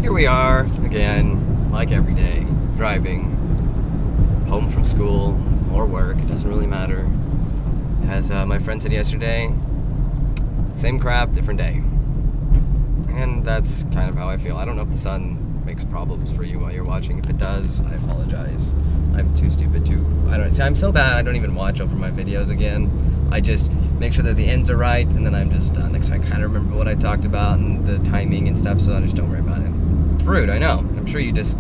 here we are again, like every day, driving home from school or work. It doesn't really matter. As my friend said yesterday, same crap, different day. And that's kind of how I feel. I don't know if the sun makes problems for you while you're watching. If it does, I apologize. I'm too stupid to. I'm so bad. I don't even watch over my videos again. I just make sure that the ends are right, and then I'm just done. Next time I kind of remember what I talked about and the timing and stuff, so I just don't worry about it. It's rude, I know. I'm sure you just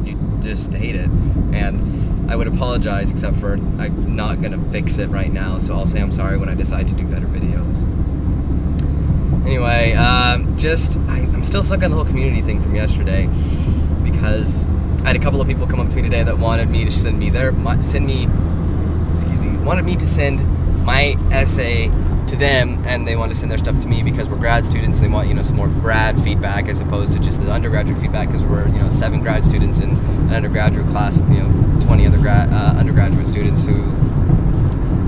hate it, and I would apologize, except for I'm not gonna fix it right now. So I'll say I'm sorry when I decide to do better videos. Anyway, I'm still stuck on the whole community thing from yesterday, because I had a couple of people come up to me today that wanted me to wanted me to send my essay to them, and they want to send their stuff to me because we're grad students and they want, some more grad feedback as opposed to just the undergraduate feedback, because we're, 7 grad students in an undergraduate class with, 20 other undergraduate students who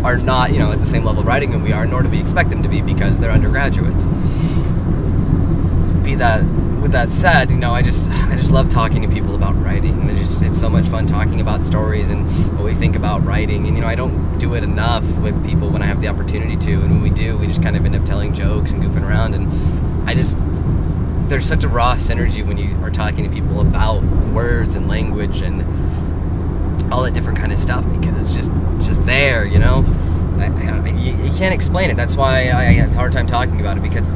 are not, at the same level of writing that we are, nor do we expect them to be because they're undergraduates. With that said, I just love talking to people about writing. It's so much fun talking about stories and what we think about writing. And I don't do it enough with people when I have the opportunity to. And when we do, we just kind of end up telling jokes and goofing around. And there's such a raw synergy when you are talking to people about words and language and all that different kind of stuff, because it's just there, you can't explain it. That's why I have a hard time talking about it, because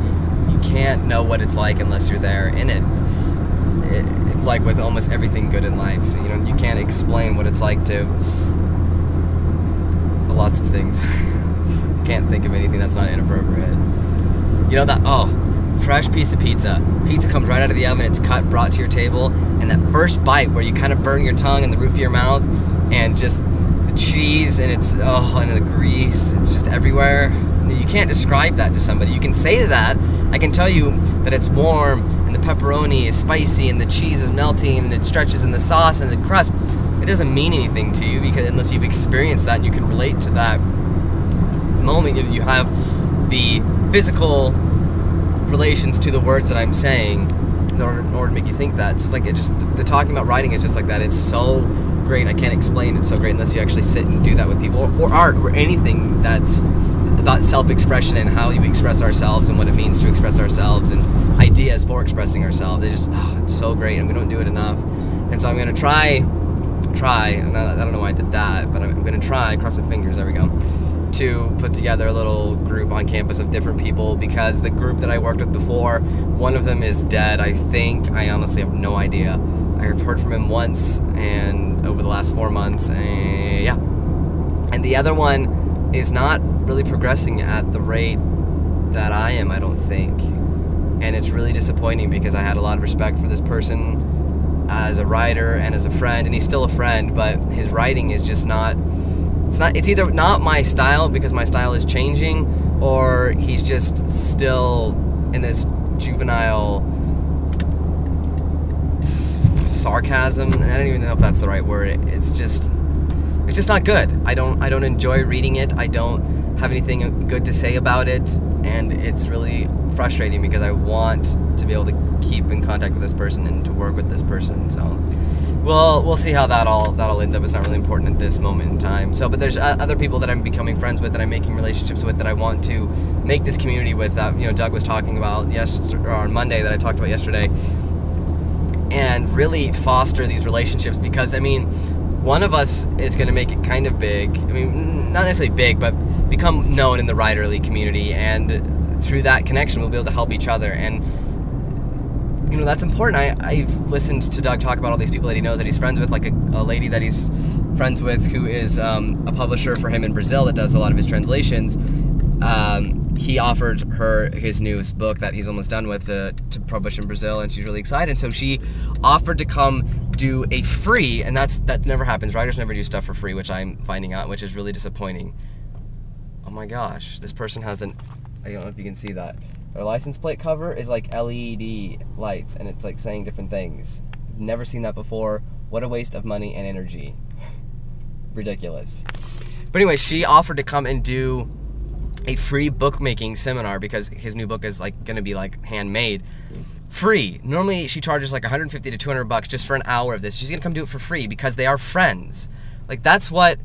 you can't know what it's like unless you're there in it. It's like with almost everything good in life, you can't explain what it's like to lots of things. Can't think of anything that's not inappropriate. Fresh piece of pizza. Pizza comes right out of the oven, it's cut, brought to your table, and that first bite where you kind of burn your tongue and the roof of your mouth, and just the cheese and and the grease, it's just everywhere. You can't describe that to somebody. You can say that. I can tell you that it's warm and the pepperoni is spicy and the cheese is melting and it stretches in the sauce and the crust. It doesn't mean anything to you unless you've experienced that and you can relate to that moment. You have the physical relations to the words that I'm saying in order to make you think that. It's like the talking about writing is just like that. It's so great. I can't explain it's so great unless you actually sit and do that with people, or art, or anything that's about self-expression and how you express ourselves and what it means to express ourselves and ideas for expressing ourselves. It's so great, and we don't do it enough. And so I'm gonna try, and I don't know why I did that, but I'm gonna try, cross my fingers, there we go, to put together a little group on campus of different people, because the group that I worked with before, one of them is dead, I think. I honestly have no idea. I've heard from him once, and over the last 4 months, yeah. And the other one is not really progressing at the rate that I am, I don't think. And it's really disappointing, because I had a lot of respect for this person as a writer and as a friend, and he's still a friend, but his writing is just not, it's either not my style, because my style is changing, or he's just still in this juvenile sarcasm. I don't even know if that's the right word. It's just not good. I don't enjoy reading it. I don't have anything good to say about it, and it's really frustrating, because I want to be able to keep in contact with this person and to work with this person. So we'll see how that all ends up. It's not really important at this moment in time. So, but there's other people that I'm becoming friends with, that I'm making relationships with, that I want to make this community with. Doug was talking about on Monday, that I talked about yesterday, and really foster these relationships, because one of us is going to make it kind of big. Not necessarily big, but become known in the writerly community, and through that connection we'll be able to help each other. And that's important. I've listened to Doug talk about all these people that he knows, that he's friends with, like a lady that he's friends with who is a publisher for him in Brazil that does a lot of his translations. He offered her his newest book that he's almost done with to publish in Brazil, and she's really excited. So she offered to come do a free, and that never happens. Writers never do stuff for free, which I'm finding out, which is really disappointing. Oh my gosh, this person has I don't know if you can see that. Their license plate cover is like LED lights, and it's like saying different things. Never seen that before. What a waste of money and energy. Ridiculous. But anyway, she offered to come and do a free bookmaking seminar, because his new book is like going to be like handmade, free. Normally she charges like 150 to 200 bucks just for an hour of this. She's gonna come do it for free because they are friends. Like, that's what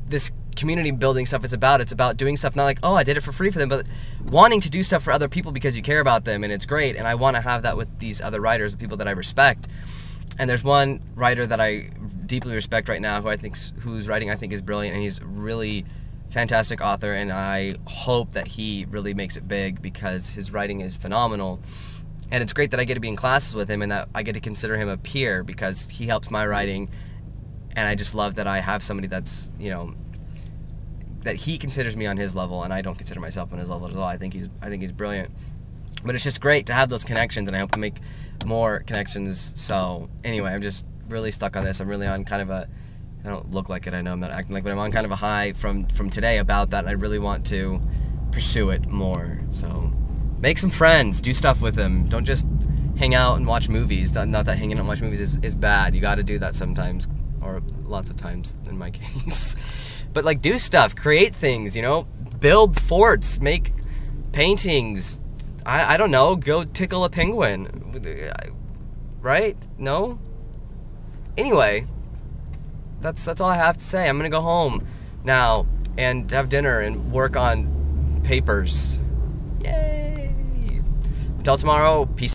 this community building stuff is about. It's about doing stuff not like, oh, I did it for free for them, but wanting to do stuff for other people because you care about them, and it's great. And I want to have that with these other writers, people that I respect. And there's one writer that I deeply respect right now whose writing I think is brilliant, and he's really fantastic author, and I hope that he really makes it big because his writing is phenomenal. And it's great that I get to be in classes with him and that I get to consider him a peer because he helps my writing. And I just love that I have somebody that's, you know, that he considers me on his level, and I don't consider myself on his level as well. I think he's brilliant. But it's just great to have those connections, and I hope to make more connections. So anyway, I'm just really stuck on this. I'm really on kind of a, I don't look like it, I know I'm not acting like, but I'm on kind of a high from today about that, and I really want to pursue it more. So make some friends, do stuff with them. Don't just hang out and watch movies. Not that hanging out and watching movies is bad. You got to do that sometimes, or lots of times in my case. But like, do stuff, create things, you know, build forts, make paintings. I don't know, go tickle a penguin, right? No? Anyway, that's all I have to say. I'm gonna go home now and have dinner and work on papers. Yay! Until tomorrow, peace.